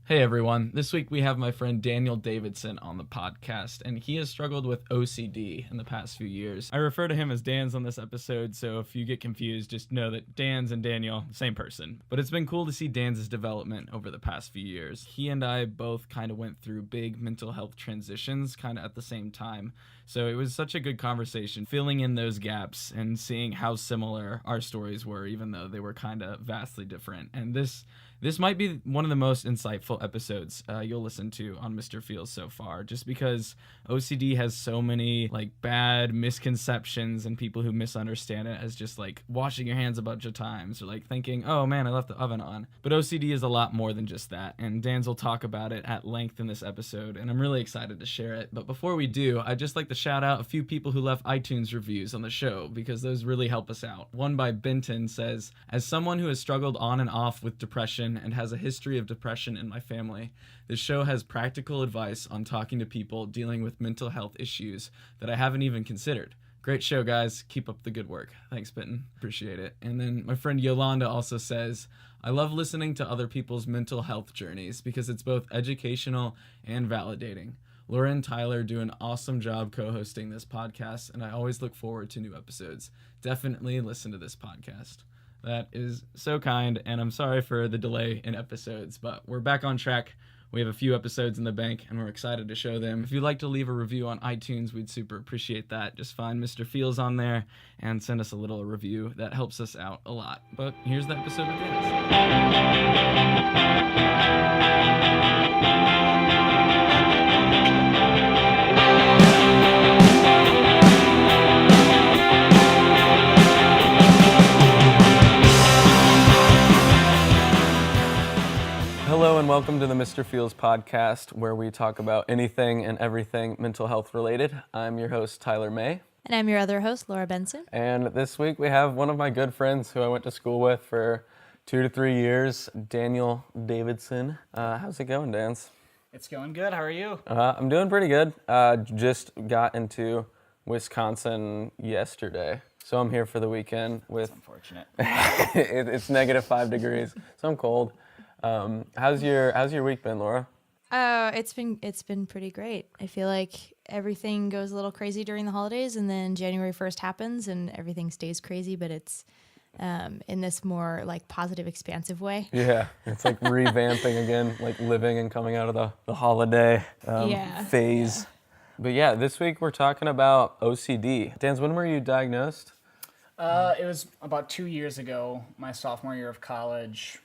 Hey everyone, this week we have my friend Daniel Davidson on the podcast, and he has struggled with OCD in the past few years. I refer to him as Dan's on this episode, so if you get confused, just know that Dan's and Daniel, same person. But it's been cool to see Dan's development over the past few years. He and I both kind of went through big mental health transitions kind of at the same time, so it was such a good conversation, filling in those gaps and seeing how similar our stories were, even though they were kind of vastly different. And this might be one of the most insightful episodes you'll listen to on Mr. Feels so far, just because OCD has so many bad misconceptions and people who misunderstand it as just washing your hands a bunch of times or thinking, oh man, I left the oven on. But OCD is a lot more than just that, and Dan's will talk about it at length in this episode, and I'm really excited to share it. But before we do, I'd just like to shout out a few people who left iTunes reviews on the show, because those really help us out. One by Benton says, as someone who has struggled on and off with depression and has a history of depression in my family, this show has practical advice on talking to people dealing with mental health issues that I haven't even considered. Great show, guys. Keep up the good work. Thanks, Benton. Appreciate it. And then my friend Yolanda also says, I love listening to other people's mental health journeys because it's both educational and validating. Laura and Tyler do an awesome job co-hosting this podcast, and I always look forward to new episodes. Definitely listen to this podcast. That is so kind, and I'm sorry for the delay in episodes, but we're back on track. We have a few episodes in the bank, and we're excited to show them. If you'd like to leave a review on iTunes, we'd super appreciate that. Just find Mr. Feels on there and send us a little review. That helps us out a lot. But here's the episode with Hello and welcome to the Mr. Feels podcast, where we talk about anything and everything mental health related. I'm your host, Tyler May. And I'm your other host, Laura Benson. And this week we have one of my good friends who I went to school with for 2 to 3 years, Daniel Davidson. How's it going, Dans? It's going good. How are you? I'm doing pretty good. Just got into Wisconsin yesterday. So I'm here for the weekend with... That's unfortunate. It's negative 5 degrees, so I'm cold. How's your week been, Laura? It's been pretty great. I feel like everything goes a little crazy during the holidays, and then January 1st happens and everything stays crazy, but it's in this more positive, expansive way. Yeah, it's revamping again, living and coming out of the holiday phase. Yeah. But yeah, this week we're talking about OCD. Dan, when were you diagnosed? It was about 2 years ago, my sophomore year of college.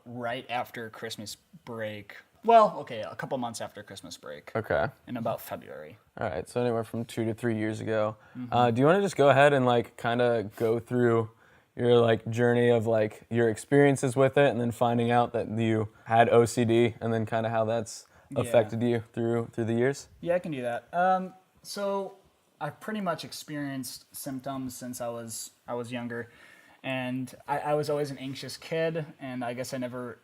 Right after Christmas break. Well, okay, a couple months after Christmas break. Okay. In about February. All right, so anywhere from 2 to 3 years ago. Mm-hmm. Do you want to just go ahead and kind of go through your journey of your experiences with it, and then finding out that you had OCD, and then kind of how that's affected you through the years? Yeah, I can do that. So I've pretty much experienced symptoms since I was younger. And I was always an anxious kid, and I guess I never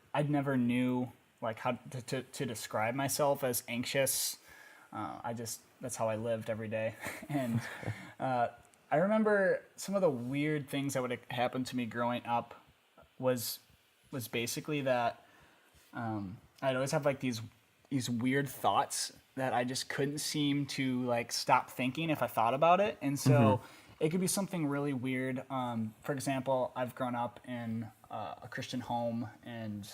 knew how to describe myself as anxious. That's how I lived every day. And I remember some of the weird things that would happen to me growing up was basically that I'd always have these weird thoughts that I just couldn't seem to stop thinking if I thought about it, and so. Mm-hmm. It could be something really weird. For example, I've grown up in a Christian home, and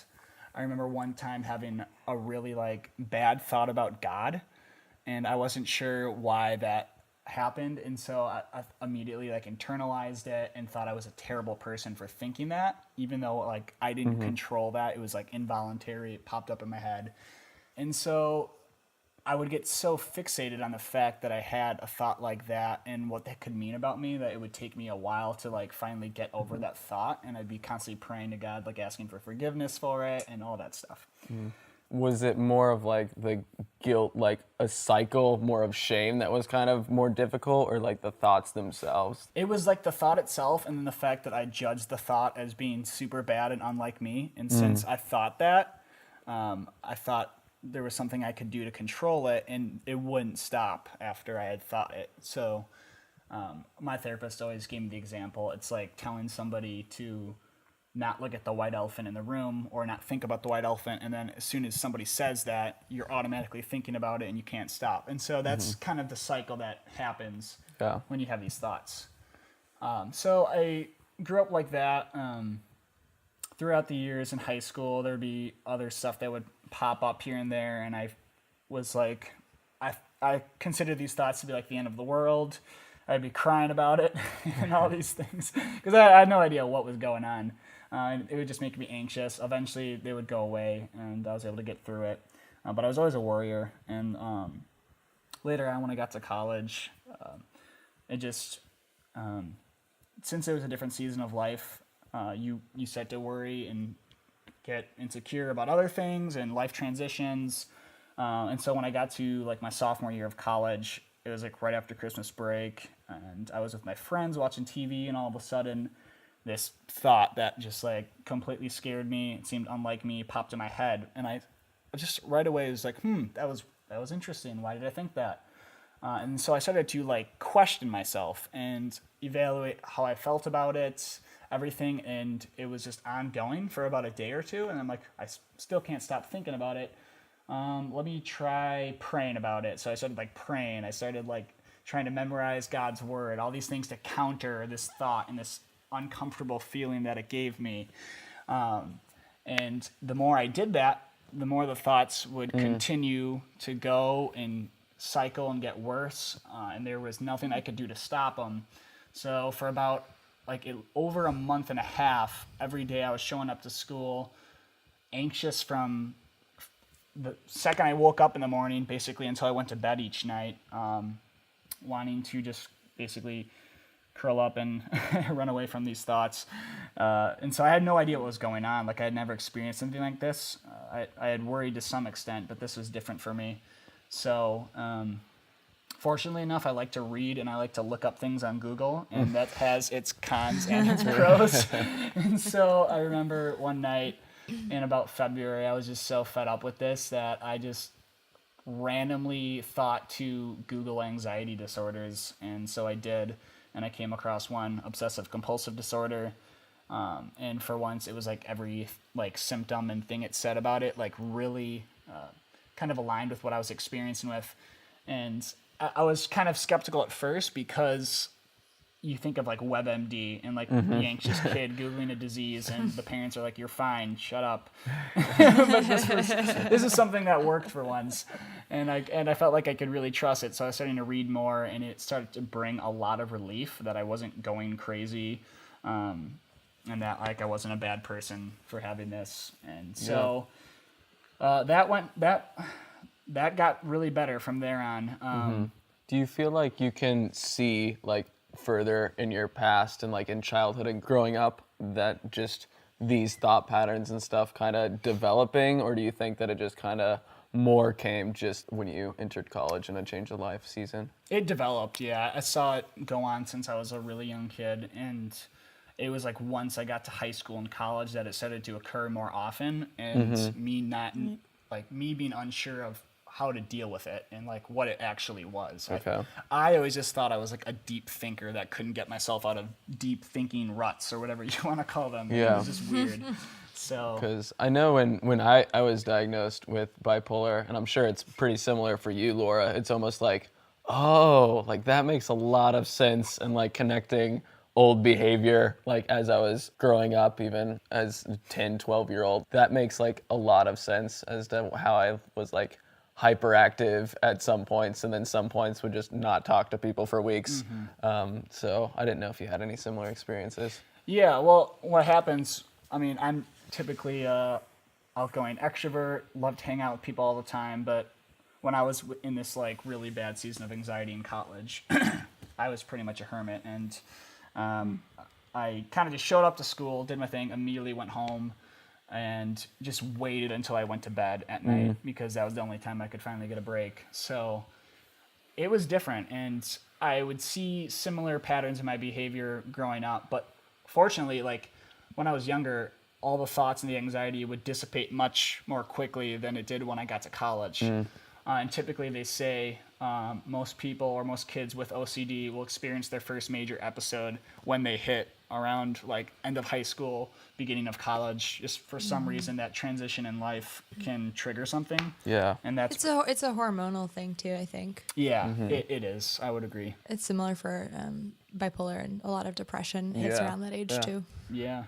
I remember one time having a really bad thought about God, and I wasn't sure why that happened, and so I immediately internalized it and thought I was a terrible person for thinking that, even though I didn't mm-hmm. control that. It was involuntary. It popped up in my head, and so I would get so fixated on the fact that I had a thought like that and what that could mean about me that it would take me a while to finally get over that thought, and I'd be constantly praying to God, asking for forgiveness for it and all that stuff. Mm. Was it more of the guilt, a cycle, more of shame that was kind of more difficult, or the thoughts themselves? It was the thought itself, and then the fact that I judged the thought as being super bad and unlike me, and since I thought that, I thought there was something I could do to control it, and it wouldn't stop after I had thought it. So my therapist always gave me the example. It's like telling somebody to not look at the white elephant in the room or not think about the white elephant. And then as soon as somebody says that, you're automatically thinking about it and you can't stop. And so that's kind of the cycle that happens when you have these thoughts. So I grew up like that. Throughout the years in high school, there'd be other stuff that would pop up here and there. And I was like, I considered these thoughts to be like the end of the world. I'd be crying about it and all these things because I had no idea what was going on. It would just make me anxious. Eventually, they would go away, and I was able to get through it. But I was always a worrier. And later on, when I got to college, it just since it was a different season of life, you start to worry and get insecure about other things and life transitions. And so when I got to like my sophomore year of college, it was like right after Christmas break, and I was with my friends watching TV, and all of a sudden this thought that just like completely scared me, it seemed unlike me, popped in my head. And I just right away was like, that was interesting. Why did I think that? And so I started to like question myself and evaluate how I felt about it, everything. And it was just ongoing for about a day or two. And I'm like, I still can't stop thinking about it. Let me try praying about it. So I started like praying. I started like trying to memorize God's word, all these things to counter this thought and this uncomfortable feeling that it gave me. And the more I did that, the more the thoughts would continue to go and cycle and get worse. And there was nothing I could do to stop them. So for about over a month and a half, every day I was showing up to school anxious from the second I woke up in the morning, basically until I went to bed each night, wanting to just basically curl up and run away from these thoughts. And so I had no idea what was going on. Like I had never experienced something like this. I had worried to some extent, but this was different for me. So fortunately enough, I like to read and I like to look up things on Google, and that has its cons and its pros. And so I remember one night in about February, I was just so fed up with this that I just randomly thought to Google anxiety disorders. And so I did, and I came across one, obsessive compulsive disorder. And for once, it was like every symptom and thing it said about it, like really kind of aligned with what I was experiencing with. And I was kind of skeptical at first because you think of like WebMD and like the anxious kid Googling a disease, and the parents are like, "You're fine, shut up." But this is something that worked for once, and I felt like I could really trust it. So I was starting to read more, and it started to bring a lot of relief that I wasn't going crazy, and that like I wasn't a bad person for having this. And so that got really better from there on. Do you feel like you can see like further in your past and like in childhood and growing up that just these thought patterns and stuff kind of developing, or do you think that it just kind of more came just when you entered college and a change of life season? It developed, yeah. I saw it go on since I was a really young kid, and it was like once I got to high school and college that it started to occur more often, and me being unsure of how to deal with it and like what it actually was. Okay. I always just thought I was like a deep thinker that couldn't get myself out of deep thinking ruts or whatever you want to call them. Yeah. It was just weird. So because I know when I was diagnosed with bipolar, and I'm sure it's pretty similar for you, Laura, it's almost like, oh, like that makes a lot of sense, and like connecting old behavior, like as I was growing up, even as 10, 12-year-old, that makes like a lot of sense as to how I was like hyperactive at some points, and then some points would just not talk to people for weeks. So I didn't know if you had any similar experiences. Yeah, well, what happens, I mean, I'm typically outgoing extrovert, love to hang out with people all the time, but when I was in this like really bad season of anxiety in college, I was pretty much a hermit, and I kind of just showed up to school, did my thing, immediately went home, and just waited until I went to bed at night because that was the only time I could finally get a break. So it was different, and I would see similar patterns in my behavior growing up, but fortunately, like when I was younger, all the thoughts and the anxiety would dissipate much more quickly than it did when I got to college. And typically they say most people or most kids with OCD will experience their first major episode when they hit around like end of high school, beginning of college. Just for some reason, that transition in life can trigger something. Yeah. And that's It's a hormonal thing too, I think. yeah, it is. I would agree. It's similar for bipolar, and a lot of depression hits Yeah. around that age Yeah. too. Yeah.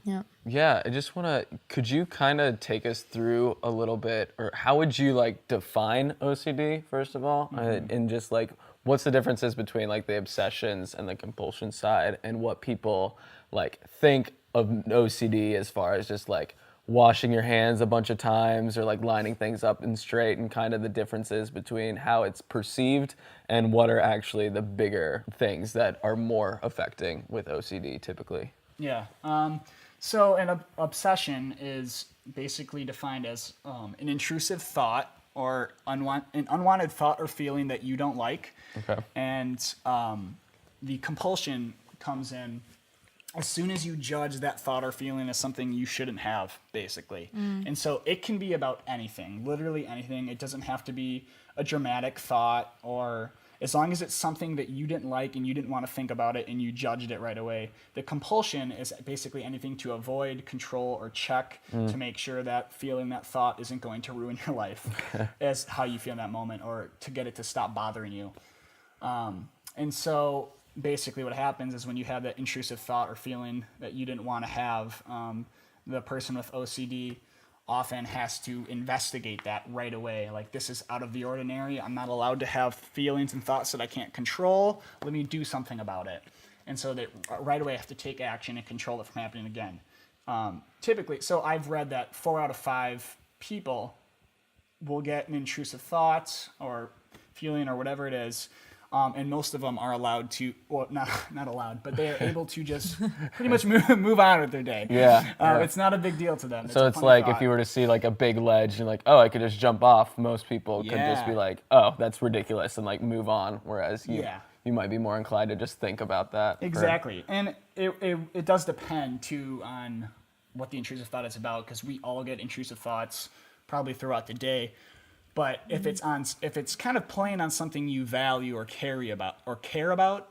Yeah. Yeah, I just want to, could you kind of take us through a little bit, or how would you like define OCD, first of all? And just like, what's the differences between like the obsessions and the compulsion side, and what people like think of OCD as far as just like washing your hands a bunch of times or like lining things up and straight, and kind of the differences between how it's perceived and what are actually the bigger things that are more affecting with OCD typically? Yeah. So an obsession is basically defined as an intrusive thought or an unwanted thought or feeling that you don't like. Okay. And the compulsion comes in as soon as you judge that thought or feeling as something you shouldn't have, basically. And so it can be about anything, literally anything. It doesn't have to be a dramatic thought, or as long as it's something that you didn't like and you didn't want to think about it and you judged it right away. The compulsion is basically anything to avoid, control, or check to make sure that feeling, that thought isn't going to ruin your life as how you feel in that moment, or to get it to stop bothering you. And so basically what happens is when you have that intrusive thought or feeling that you didn't want to have, the person with OCD often has to investigate that right away. Like, this is out of the ordinary. I'm not allowed to have feelings and thoughts that I can't control. Let me do something about it. And so they right away have to take action and control it from happening again. Typically, so I've read that 4 out of 5 people will get an intrusive thought or feeling or whatever it is. And most of them are allowed to, well, not allowed, but they are able to just pretty much move on with their day. Yeah. It's not a big deal to them. So a it's funny like thought. if you were to see like a big ledge and like, oh, I could just jump off, most people could just be Yeah. like, oh, that's ridiculous, and like move on. Whereas Yeah. you might be more inclined to just think about that. Exactly. And it does depend too on what the intrusive thought is about, because we all get intrusive thoughts probably throughout the day. But if it's kind of playing on something you value or care about,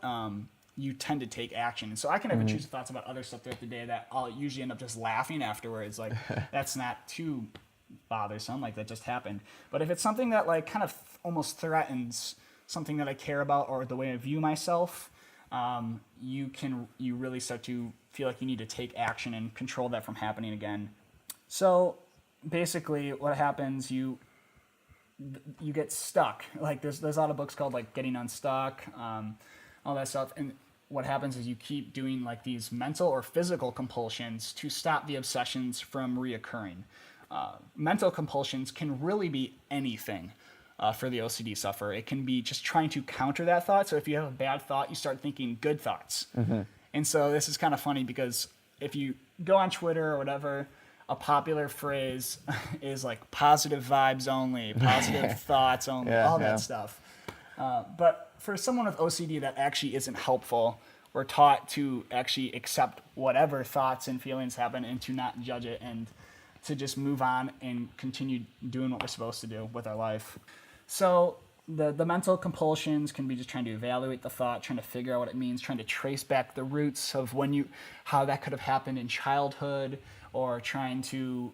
you tend to take action. And so I can have intrusive thoughts about other stuff throughout the day that I'll usually end up just laughing afterwards. Like, that's not too bothersome. Like, that just happened. But if it's something that like kind of almost threatens something that I care about or the way I view myself, you really start to feel like you need to take action and control that from happening again. So basically what happens, you get stuck. Like, there's a lot of books called like Getting Unstuck, all that stuff. And what happens is you keep doing like these mental or physical compulsions to stop the obsessions from reoccurring. Mental compulsions can really be anything for the OCD sufferer. It can be just trying to counter that thought. So if you have a bad thought, you start thinking good thoughts. And so this is kind of funny, because if you go on Twitter or whatever, a popular phrase is like positive vibes only, positive thoughts only, all that stuff. But for someone with OCD, that actually isn't helpful. We're taught to actually accept whatever thoughts and feelings happen and to not judge it, and to just move on and continue doing what we're supposed to do with our life. So the mental compulsions can be just trying to evaluate the thought, trying to figure out what it means, trying to trace back the roots of how that could have happened in childhood, or trying to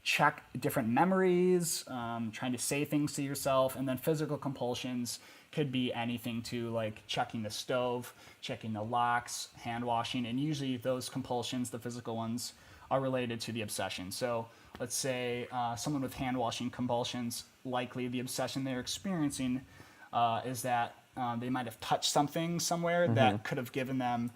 check different memories, trying to say things to yourself. And then physical compulsions could be anything to like checking the stove, checking the locks, hand washing. And usually those compulsions, the physical ones, are related to the obsession. So let's say someone with hand washing compulsions, likely the obsession they're experiencing is that they might have touched something somewhere that could have given them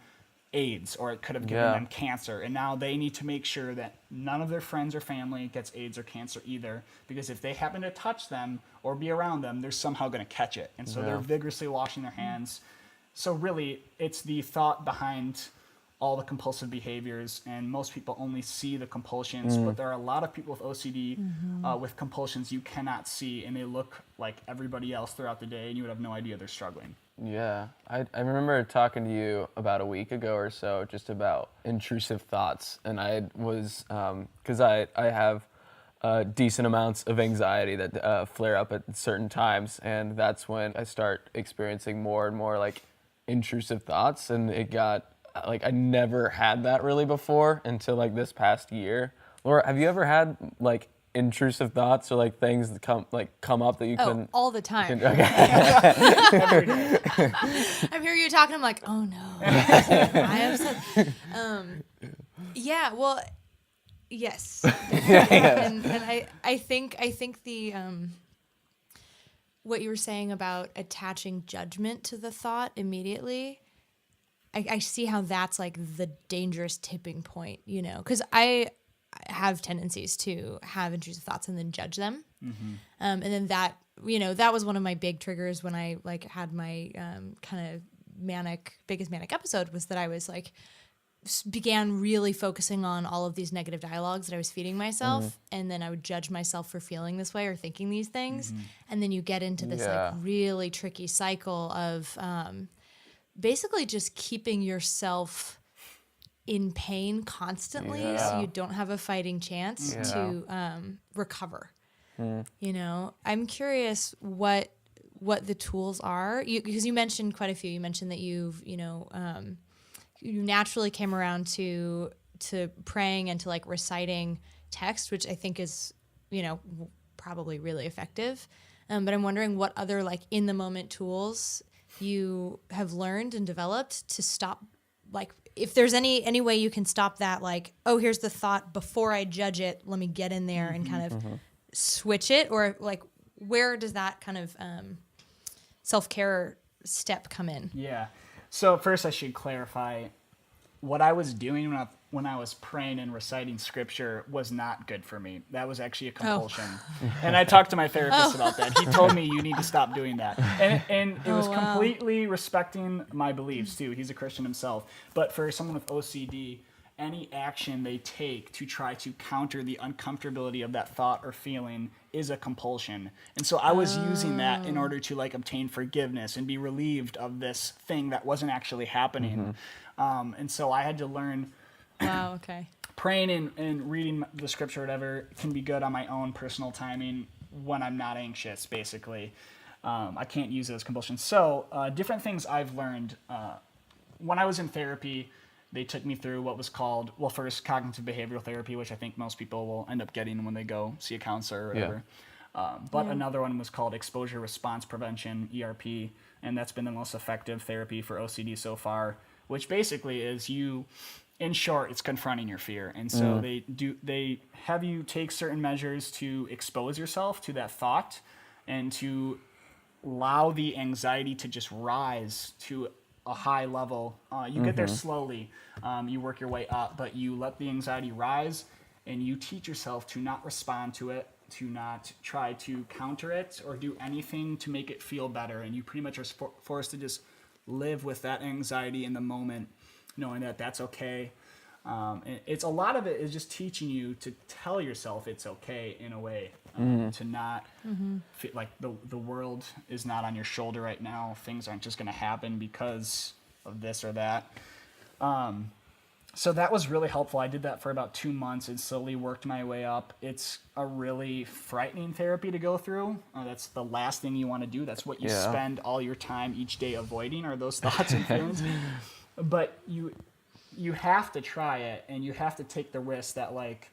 AIDS, or it could have given them cancer, and now they need to make sure that none of their friends or family gets AIDS or cancer either, because if they happen to touch them or be around them, they're somehow going to catch it. And so they're vigorously washing their hands. So really, it's the thought behind all the compulsive behaviors, and most people only see the compulsions, but there are a lot of people with OCD with compulsions you cannot see, and they look like everybody else throughout the day, and you would have no idea they're struggling. Yeah, I remember talking to you about a week ago or so just about intrusive thoughts, and I was, because I have decent amounts of anxiety that flare up at certain times, and that's when I start experiencing more and more like intrusive thoughts, and it got like I never had that really before until like this past year. Laura, have you ever had like intrusive thoughts or like things that come up that you couldn't? All the time. Every day. I'm hearing you talking. I'm like, oh no, I am so. Yeah. Well, yes. And I think the what you were saying about attaching judgment to the thought immediately. I see how that's like the dangerous tipping point, you know, because I have tendencies to have intrusive thoughts and then judge them. And then that, you know, that was one of my big triggers when I like had my kind of biggest manic episode, was that I was like, began really focusing on all of these negative dialogues that I was feeding myself. And then I would judge myself for feeling this way or thinking these things. And then you get into this like really tricky cycle of basically just keeping yourself in pain constantly, so you don't have a fighting chance to recover. You know, I'm curious what the tools are, because you mentioned quite a few. You mentioned that you've, you know, you naturally came around to praying and to like reciting text, which I think is, you know, probably really effective. But I'm wondering what other like in the moment tools you have learned and developed to stop, like if there's any way you can stop that, like, oh, here's the thought, before I judge it, let me get in there and kind of switch it, or like where does that kind of self-care step come in? Yeah. So first I should clarify, what I was doing when I was praying and reciting scripture was not good for me. That was actually a compulsion. And I talked to my therapist about that. He told me you need to stop doing that. And it was completely respecting my beliefs too. He's a Christian himself. But for someone with OCD, any action they take to try to counter the uncomfortability of that thought or feeling is a compulsion. And so I was using that in order to like obtain forgiveness and be relieved of this thing that wasn't actually happening. And so I had to learn. Wow, okay. Praying and reading the scripture, whatever, can be good on my own personal timing when I'm not anxious, basically. I can't use it as compulsion. So different things I've learned. When I was in therapy, they took me through what was called, well, first cognitive behavioral therapy, which I think most people will end up getting when they go see a counselor or whatever. But another one was called exposure response prevention, ERP, and that's been the most effective therapy for OCD so far, which basically is in short, it's confronting your fear. And so they have you take certain measures to expose yourself to that thought and to allow the anxiety to just rise to a high level. You get there slowly. You work your way up, but you let the anxiety rise and you teach yourself to not respond to it, to not try to counter it or do anything to make it feel better. And you pretty much are forced to just live with that anxiety in the moment, knowing that that's okay. It's a lot of it is just teaching you to tell yourself it's okay in a way, to not feel like the world is not on your shoulder right now. Things aren't just going to happen because of this or that. So that was really helpful. I did that for about 2 months and slowly worked my way up. It's a really frightening therapy to go through. That's the last thing you want to do. That's what you spend all your time each day avoiding, are those thoughts and feelings. But you have to try it, and you have to take the risk that like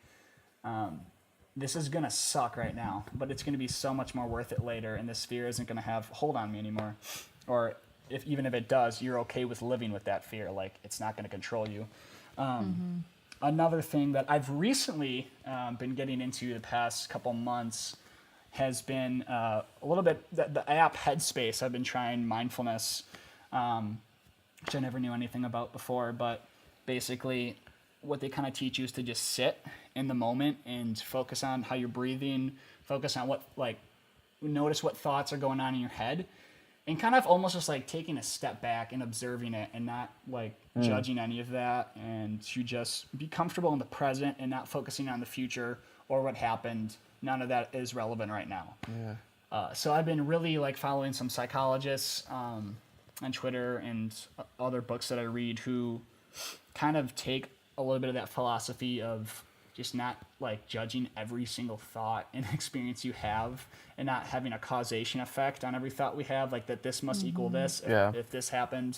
this is going to suck right now, but it's going to be so much more worth it later, and this fear isn't going to have hold on me anymore. Or even if it does, you're okay with living with that fear. Like, it's not going to control you. Another thing that I've recently been getting into the past couple months has been a little bit the app Headspace. I've been trying mindfulness, which I never knew anything about before, but basically what they kind of teach you is to just sit in the moment and focus on how you're breathing, focus on notice what thoughts are going on in your head, and kind of almost just like taking a step back and observing it and not like judging any of that, and to just be comfortable in the present and not focusing on the future or what happened. None of that is relevant right now. So I've been really like following some psychologists on Twitter and other books that I read who kind of take a little bit of that philosophy of just not like judging every single thought and experience you have, and not having a causation effect on every thought we have, like that this must equal this if this happened.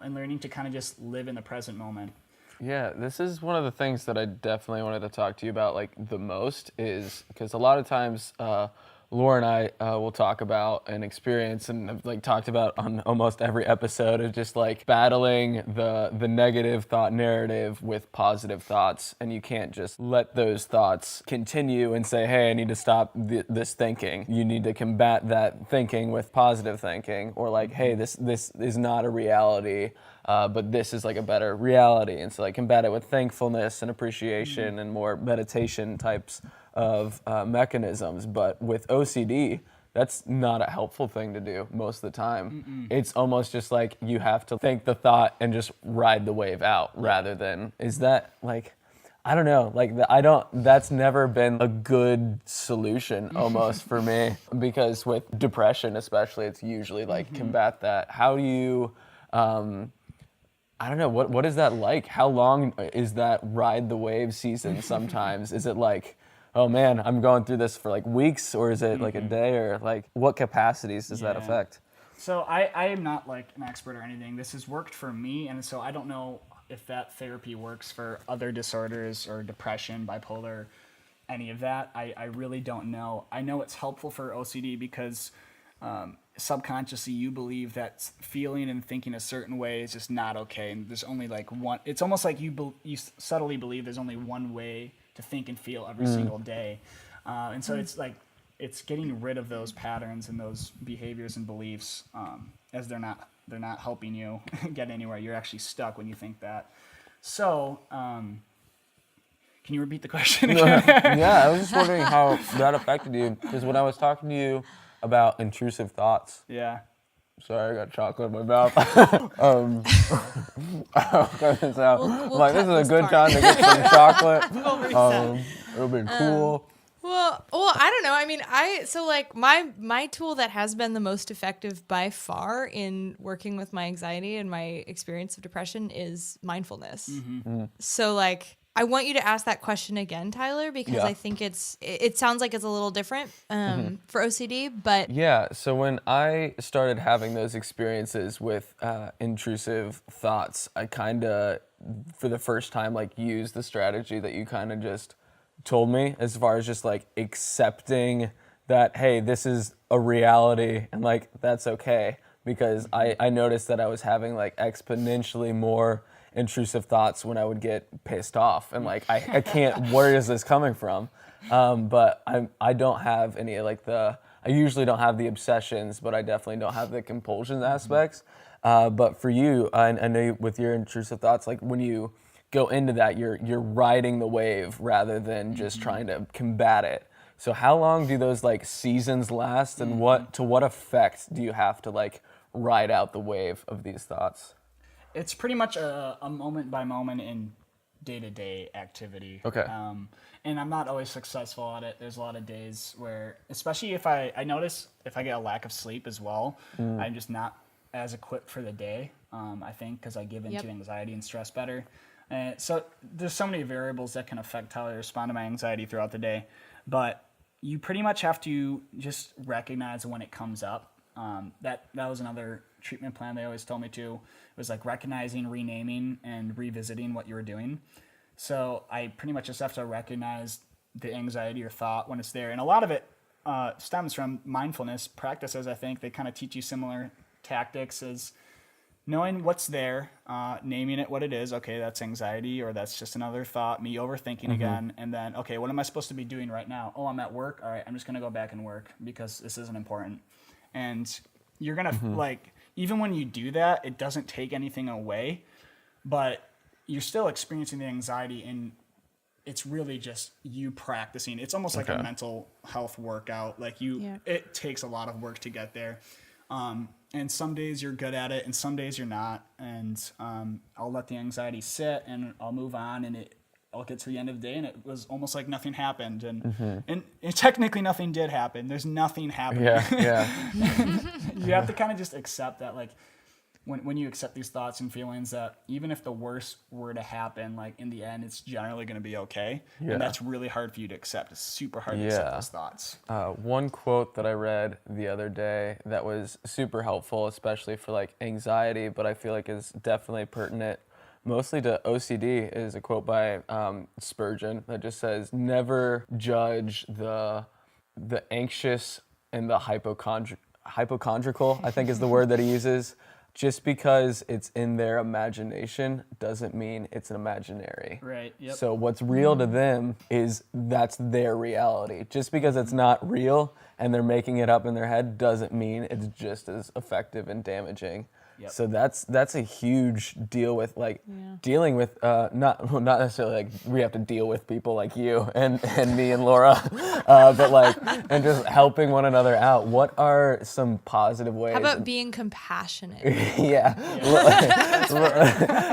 and learning to kind of just live in the present moment. Yeah, this is one of the things that I definitely wanted to talk to you about, like, the most, is because a lot of times Laura and I will talk about an experience, and have, like, talked about on almost every episode, of just like battling the negative thought narrative with positive thoughts, and you can't just let those thoughts continue and say, hey, I need to stop this thinking. You need to combat that thinking with positive thinking, or like, hey, this is not a reality. But this is like a better reality. And so like combat it with thankfulness and appreciation and more meditation types of mechanisms. But with OCD, that's not a helpful thing to do most of the time. It's almost just like you have to think the thought and just ride the wave out, rather than, is that like, I don't know, like that's never been a good solution almost for me, because with depression especially, it's usually like combat that. How do you, I don't know, what is that like? How long is that ride the wave season sometimes? Is it like, oh man, I'm going through this for like weeks, or is it like a day, or like what capacities does that affect? So I am not like an expert or anything. This has worked for me, and so I don't know if that therapy works for other disorders or depression, bipolar, any of that. I really don't know. I know it's helpful for OCD because subconsciously you believe that feeling and thinking a certain way is just not okay, and there's only like one. It's almost like you subtly believe there's only one way to think and feel every single day, and so it's like it's getting rid of those patterns and those behaviors and beliefs, as they're not helping you get anywhere. You're actually stuck when you think that. So can you repeat the question again? Yeah, I was just wondering how that affected you, because when I was talking to you about intrusive thoughts. Yeah. Sorry, I got chocolate in my mouth. Like, this is a good time to get some chocolate. It'll be cool. Well, I don't know. I mean, so like my tool that has been the most effective by far in working with my anxiety and my experience of depression is mindfulness. So like, I want you to ask that question again, Tyler, because I think it sounds like it's a little different for OCD, but yeah. So when I started having those experiences with intrusive thoughts, I kind of, for the first time, like used the strategy that you kind of just told me, as far as just like accepting that, hey, this is a reality, and like that's okay, because I noticed that I was having like exponentially more intrusive thoughts when I would get pissed off, and like I can't, where is this coming from? But I don't have any like I usually don't have the obsessions, but I definitely don't have the compulsion aspects. But for you, I know with your intrusive thoughts, like when you go into that, you're riding the wave rather than just trying to combat it. So how long do those like seasons last, and to what effect do you have to like ride out the wave of these thoughts? It's pretty much a moment by moment in day-to-day activity. Okay. And I'm not always successful at it. There's a lot of days where, especially if I notice if I get a lack of sleep as well, I'm just not as equipped for the day, I think, because I give into anxiety and stress better. So there's so many variables that can affect how I respond to my anxiety throughout the day. But you pretty much have to just recognize when it comes up. That was another treatment plan they always told me to. It was like recognizing, renaming, and revisiting what you were doing. So I pretty much just have to recognize the anxiety or thought when it's there. And a lot of it stems from mindfulness practices. I think they kind of teach you similar tactics as knowing what's there, naming it what it is. Okay, that's anxiety, or that's just another thought, me overthinking again. And then, okay, what am I supposed to be doing right now? Oh, I'm at work. All right, I'm just going to go back and work because this isn't important. And you're going to, like, even when you do that, it doesn't take anything away, but you're still experiencing the anxiety, and it's really just you practicing. It's almost like a mental health workout. Like it takes a lot of work to get there. And some days you're good at it, and some days you're not. And I'll let the anxiety sit, and I'll move on, and I'll get to the end of the day, and it was almost like nothing happened. And technically nothing did happen. There's nothing happening. Yeah. You have to kind of just accept that, like, when you accept these thoughts and feelings, that even if the worst were to happen, like in the end, it's generally going to be okay. Yeah. And that's really hard for you to accept. It's super hard to accept those thoughts. One quote that I read the other day that was super helpful, especially for like anxiety, but I feel like is definitely pertinent mostly to OCD, is a quote by Spurgeon that just says, never judge the anxious and the hypochondriacal, I think is the word that he uses. Just because it's in their imagination doesn't mean it's an imaginary. Right, yep. So what's real to them that's their reality. Just because it's not real and they're making it up in their head doesn't mean it's just as effective and damaging. Yep. So that's a huge deal with dealing with not necessarily like we have to deal with people like you and me and Laura, but like and just helping one another out. What are some positive ways? How about being compassionate? Yeah.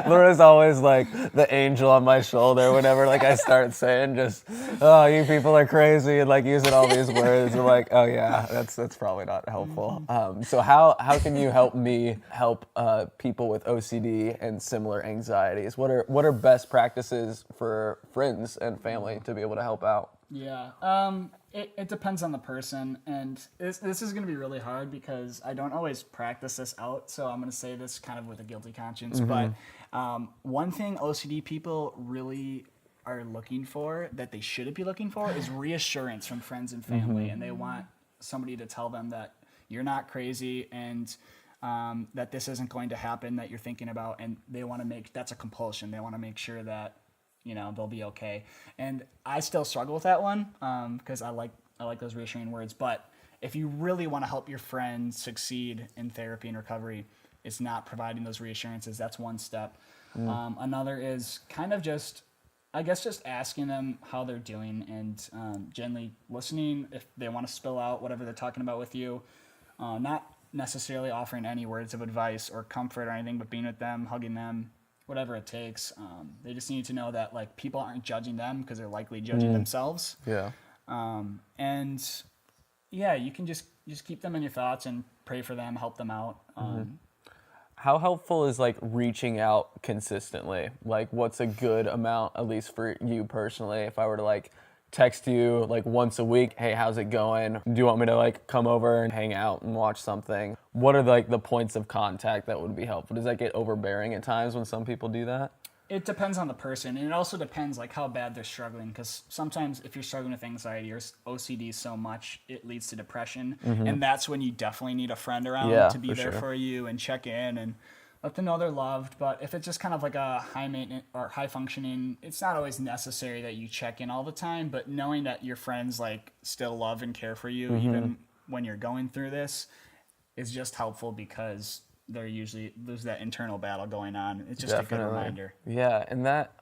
Laura's always like the angel on my shoulder whenever like I start saying just, oh, you people are crazy, and like using all these words. I'm like, oh yeah, that's probably not helpful. So how can you help me help people with OCD and similar anxieties? What are best practices for friends and family to be able to help out? Yeah, it depends on the person, and this is going to be really hard because I don't always practice this out, so I'm going to say this kind of with a guilty conscience, but one thing OCD people really are looking for, that they shouldn't be looking for, is reassurance from friends and family, and they want somebody to tell them that you're not crazy, and that this isn't going to happen that you're thinking about, and they want to make, that's a compulsion, they want to make sure that they'll be okay. And I still struggle with that one because I like those reassuring words. But if you really want to help your friend succeed in therapy and recovery, it's not providing those reassurances. That's one step. Another is kind of just asking them how they're doing, and gently listening if they want to spill out whatever they're talking about with you. Not necessarily offering any words of advice or comfort or anything, but being with them, hugging them, whatever it takes. They just need to know that like people aren't judging them because they're likely judging themselves. Yeah. And yeah, you can just keep them in your thoughts and pray for them, help them out. How helpful is like reaching out consistently? Like what's a good amount, at least for you personally, if I were to like text you like once a week, hey, how's it going? Do you want me to like come over and hang out and watch something? What are like the points of contact that would be helpful? Does that get overbearing at times when some people do that? It depends on the person, and it also depends like how bad they're struggling, because sometimes if you're struggling with anxiety or OCD so much, it leads to depression, and that's when you definitely need a friend around to be there for you and check in and let them know they're loved. But if it's just kind of like a high maintenance or high functioning, it's not always necessary that you check in all the time, but knowing that your friends like still love and care for you even when you're going through this is just helpful, because there's that internal battle going on. It's just a good reminder. Yeah, and that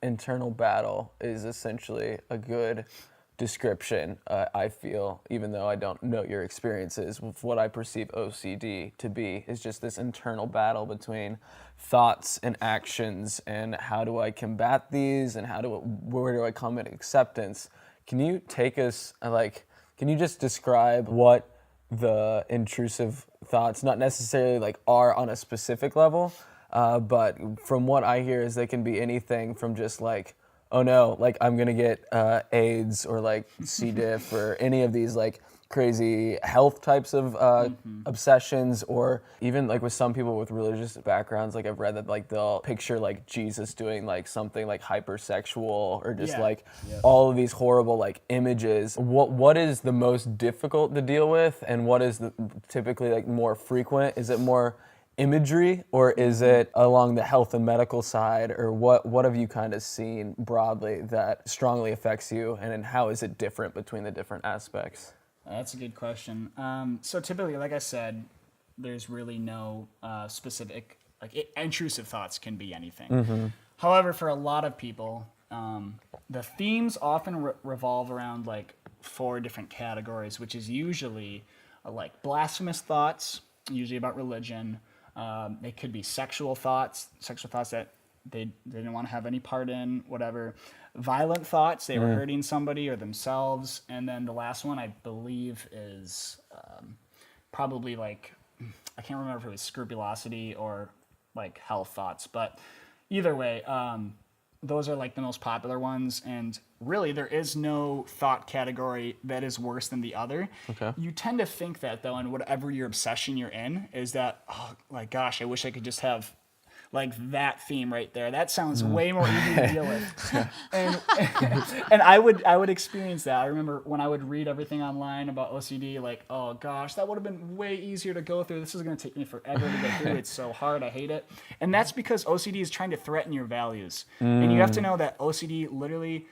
internal battle is essentially a good description, I feel, even though I don't know your experiences, with what I perceive OCD to be, is just this internal battle between thoughts and actions, and how do I combat these, and where do I come at acceptance? Can you take us, can you just describe what the intrusive thoughts, not necessarily like are on a specific level, but from what I hear is they can be anything from just like, oh no, like I'm gonna get AIDS or like C. diff or any of these like crazy health types of obsessions, or even like with some people with religious backgrounds, like I've read that like they'll picture like Jesus doing like something like hypersexual, or just all of these horrible like images. What is the most difficult to deal with, and what is typically like more frequent? Is it more imagery, or is it along the health and medical side, or what have you kind of seen broadly that strongly affects you, and then how is it different between the different aspects? That's a good question. So typically, like I said, there's really no specific, intrusive thoughts can be anything. However, for a lot of people, the themes often revolve around like 4 different categories, which is usually like blasphemous thoughts, usually about religion. They could be sexual thoughts that they didn't want to have any part in, whatever. Violent thoughts, they were hurting somebody or themselves. And then the last one, I believe, is probably like I can't remember if it was scrupulosity or like health thoughts, but either way, those are like the most popular ones. And really, there is no thought category that is worse than the other. Okay. You tend to think that though, and whatever your obsession you're in is that, oh, like, gosh, I wish I could just have like that theme right there. That sounds way more easy to deal with. And I would experience that. I remember when I would read everything online about OCD, like, oh gosh, that would have been way easier to go through. This is going to take me forever to get through. It's so hard. I hate it. And that's because OCD is trying to threaten your values. And you have to know that OCD literally,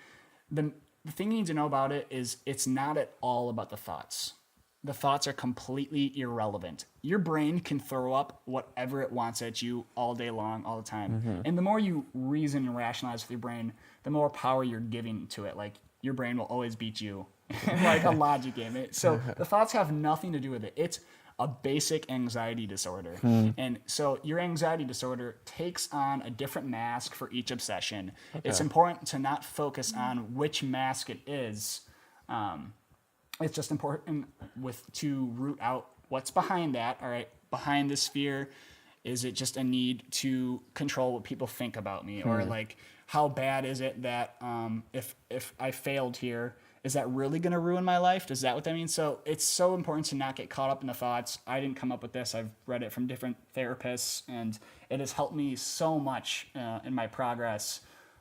the thing you need to know about it is it's not at all about the thoughts. The thoughts are completely irrelevant. Your brain can throw up whatever it wants at you all day long, all the time. And the more you reason and rationalize with your brain, the more power you're giving to it. Like, your brain will always beat you in like a logic game. So the thoughts have nothing to do with it. It's a basic anxiety disorder. And so your anxiety disorder takes on a different mask for each obsession. It's important to not focus on which mask it is. It's just important to root out what's behind that. All right, behind this fear, is it just a need to control what people think about me? Or like, how bad is it that if I failed here, is that really going to ruin my life? Is that what that means? So it's so important to not get caught up in the thoughts. I didn't come up with this. I've read it from different therapists, and it has helped me so much in my progress,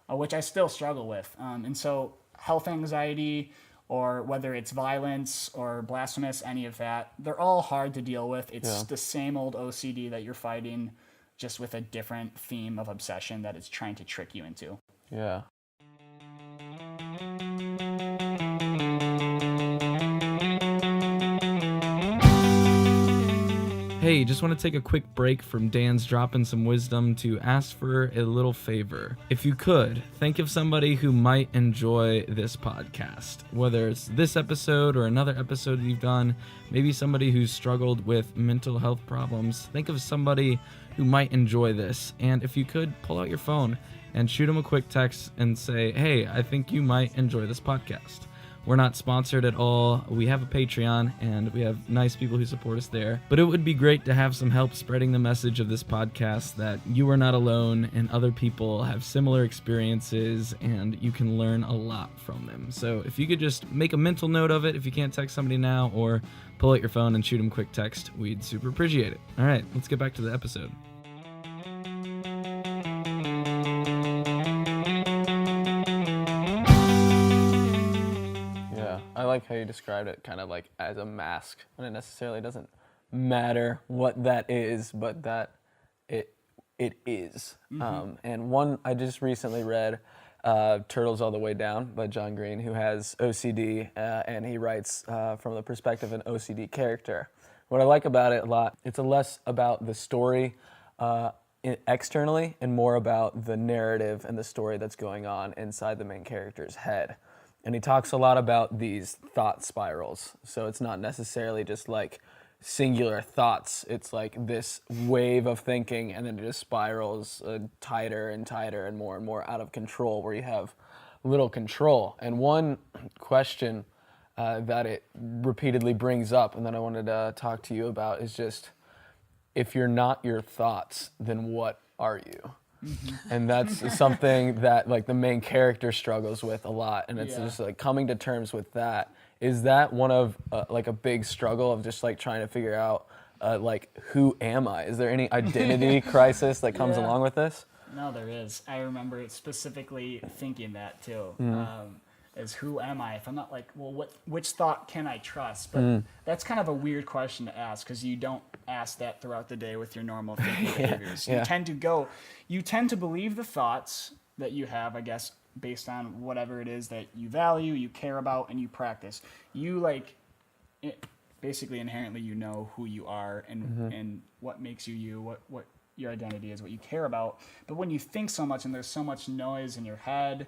which I still struggle with. And so health anxiety, or whether it's violence or blasphemous, any of that, they're all hard to deal with. It's the same old OCD that you're fighting, just with a different theme of obsession that it's trying to trick you into. Yeah. Hey, just want to take a quick break from Dan's dropping some wisdom to ask for a little favor. If you could, think of somebody who might enjoy this podcast, whether it's this episode or another episode you've done, maybe somebody who's struggled with mental health problems. Think of somebody who might enjoy this. And if you could, pull out your phone and shoot them a quick text and say, hey, I think you might enjoy this podcast. We're not sponsored at all. We have a Patreon, and we have nice people who support us there. But it would be great to have some help spreading the message of this podcast that you are not alone, and other people have similar experiences, and you can learn a lot from them. So if you could just make a mental note of it, if you can't text somebody now, or pull out your phone and shoot them a quick text, we'd super appreciate it. All right, let's get back to the episode. I like how you described it kind of like as a mask, when it necessarily doesn't matter what that is, but that it is. And one, I just recently read Turtles All the Way Down by John Green, who has OCD, and he writes from the perspective of an OCD character. What I like about it a lot, it's less about the story externally and more about the narrative and the story that's going on inside the main character's head. And he talks a lot about these thought spirals. So it's not necessarily just like singular thoughts. It's like this wave of thinking, and then it just spirals tighter and tighter and more out of control, where you have little control. And one question that it repeatedly brings up, and that I wanted to talk to you about, is just, if you're not your thoughts, then what are you? And that's something that like the main character struggles with a lot, and it's just like coming to terms with that. Is that one of like a big struggle of just like trying to figure out like, who am I? Is there any identity crisis that comes along with this? No, there is. I remember specifically thinking that too. Is who am I? If I'm not, like, well, which thought can I trust? But that's kind of a weird question to ask, because you don't ask that throughout the day with your normal thinking behaviors. You tend to believe the thoughts that you have, I guess, based on whatever it is that you value, you care about, and you practice. You basically inherently you know who you are and what makes you you, what your identity is, what you care about. But when you think so much and there's so much noise in your head,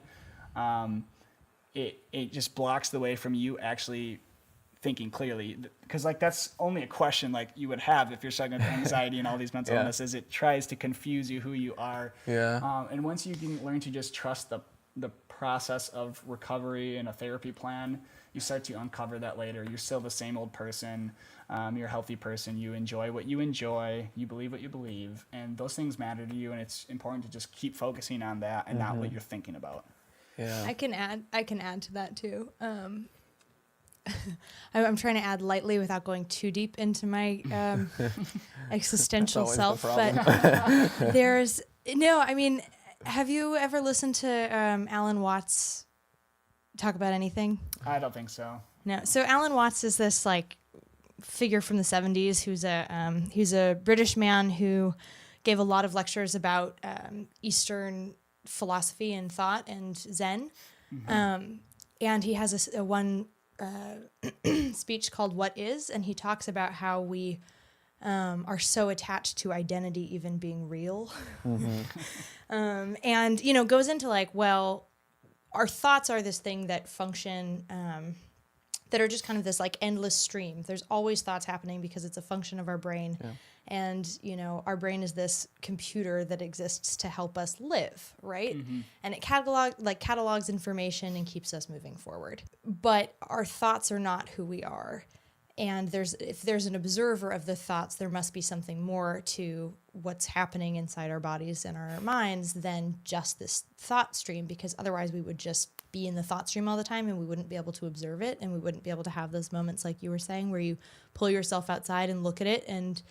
it just blocks the way from you actually thinking clearly, because like that's only a question like you would have if you're struggling with anxiety and all these mental illnesses. It tries to confuse you who you are. And once you can learn to just trust the process of recovery and a therapy plan, you start to uncover that later. You're still the same old person. You're a healthy person. You enjoy what you enjoy. You believe what you believe. And those things matter to you. And it's important to just keep focusing on that and not what you're thinking about. Yeah. I can add to that too. I'm trying to add lightly without going too deep into my existential That's self. always the But there's I mean, have you ever listened to Alan Watts talk about anything? I don't think so. No. So Alan Watts is this like figure from the 70s who's a British man who gave a lot of lectures about Eastern philosophy and thought and Zen. And he has a one speech called What Is, and he talks about how we are so attached to identity even being real. And, goes into like, well, our thoughts are this thing that function, that are just kind of this like endless stream. There's always thoughts happening because it's a function of our brain. Yeah. And, our brain is this computer that exists to help us live, right? And it catalogs information and keeps us moving forward. But our thoughts are not who we are. And if there's an observer of the thoughts, there must be something more to what's happening inside our bodies and our minds than just this thought stream, because otherwise we would just be in the thought stream all the time and we wouldn't be able to observe it, and we wouldn't be able to have those moments like you were saying where you pull yourself outside and look at it and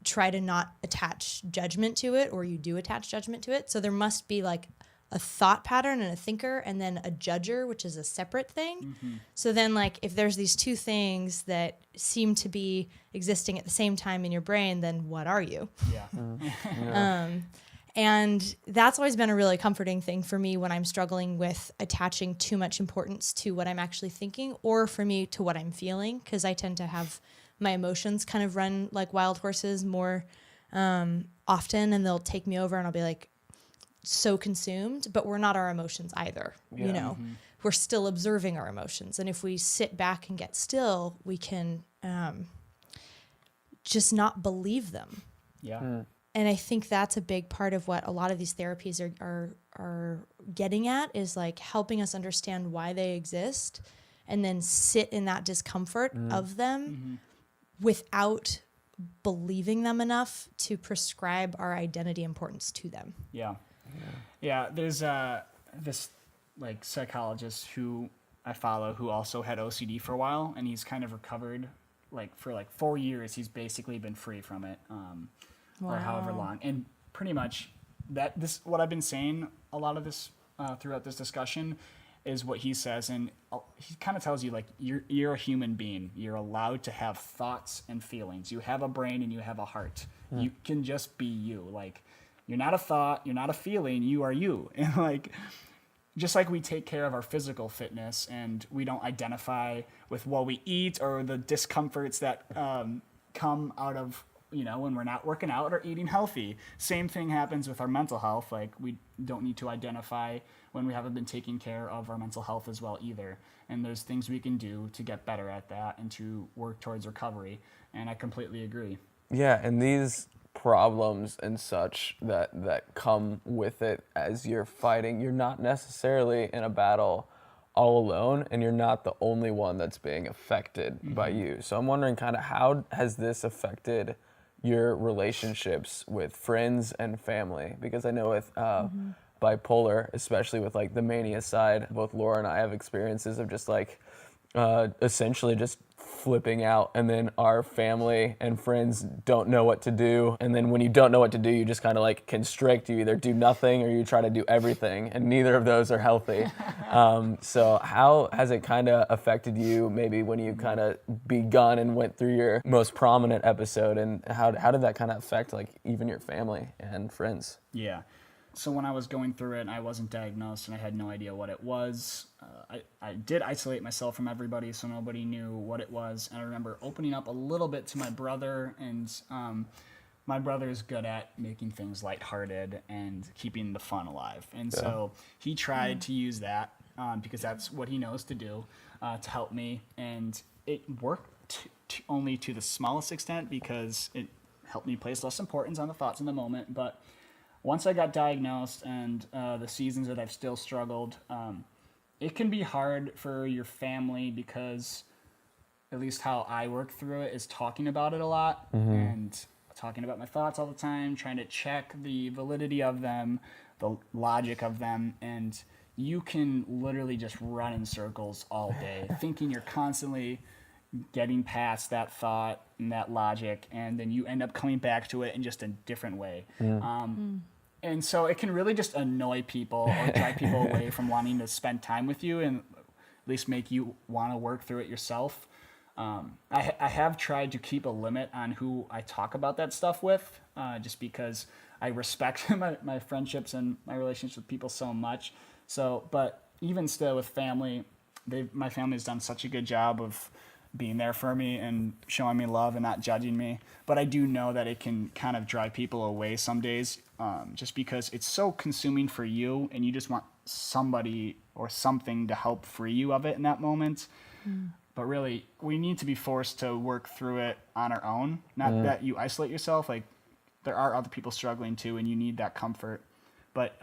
try to not attach judgment to it, or you do attach judgment to it. So there must be like a thought pattern and a thinker and then a judger, which is a separate thing. So then like if there's these two things that seem to be existing at the same time in your brain, then what are you? Yeah. And that's always been a really comforting thing for me when I'm struggling with attaching too much importance to what I'm actually thinking, or for me to what I'm feeling, because I tend to have my emotions kind of run like wild horses more often, and they'll take me over and I'll be like so consumed, but we're not our emotions either. We're still observing our emotions. And if we sit back and get still, we can just not believe them. Yeah. And I think that's a big part of what a lot of these therapies are getting at, is like helping us understand why they exist and then sit in that discomfort of them without believing them enough to prescribe our identity importance to them. Yeah, there's this like psychologist who I follow who also had OCD for a while, and he's kind of recovered for 4 years. He's basically been free from it, or however long. And pretty much what I've been saying a lot of this throughout this discussion is what he says, and he kind of tells you like you're a human being. You're allowed to have thoughts and feelings. You have a brain and you have a heart. You can just be you. Like, you're not a thought, you're not a feeling, you are you. And like, just like we take care of our physical fitness and we don't identify with what we eat or the discomforts that come out of, when we're not working out or eating healthy. Same thing happens with our mental health. Like, we don't need to identify when we haven't been taking care of our mental health as well either. And there's things we can do to get better at that and to work towards recovery. And I completely agree. Yeah, and these problems and such that come with it as you're fighting, you're not necessarily in a battle all alone, and you're not the only one that's being affected by you. So I'm wondering kind of how has this affected your relationships with friends and family? Because I know with bipolar, especially with like the mania side, both Laura and I have experiences of just like essentially just flipping out, and then our family and friends don't know what to do, and then when you don't know what to do, you just kind of like constrict. You either do nothing or you try to do everything, and neither of those are healthy. So how has it kind of affected you, maybe when you kind of begun and went through your most prominent episode, and how did that kind of affect like even your family and friends? Yeah. So when I was going through it, I wasn't diagnosed and I had no idea what it was. I did isolate myself from everybody, so nobody knew what it was. And I remember opening up a little bit to my brother, and my brother is good at making things lighthearted and keeping the fun alive. And so he tried to use that because that's what he knows to do to help me. And it worked only to the smallest extent because it helped me place less importance on the thoughts in the moment. But once I got diagnosed and the seasons that I've still struggled, it can be hard for your family because at least how I work through it is talking about it a lot and talking about my thoughts all the time, trying to check the validity of them, the logic of them, and you can literally just run in circles all day, thinking you're constantly getting past that thought and that logic, and then you end up coming back to it in just a different way. And so it can really just annoy people or drive people away from wanting to spend time with you and at least make you want to work through it yourself. I have tried to keep a limit on who I talk about that stuff with, just because I respect my friendships and my relationships with people so much. So, but even still with family, my family's done such a good job of being there for me and showing me love and not judging me. But I do know that it can kind of drive people away some days, just because it's so consuming for you and you just want somebody or something to help free you of it in that moment. But really, we need to be forced to work through it on our own. Not that you isolate yourself. Like, there are other people struggling too, and you need that comfort. But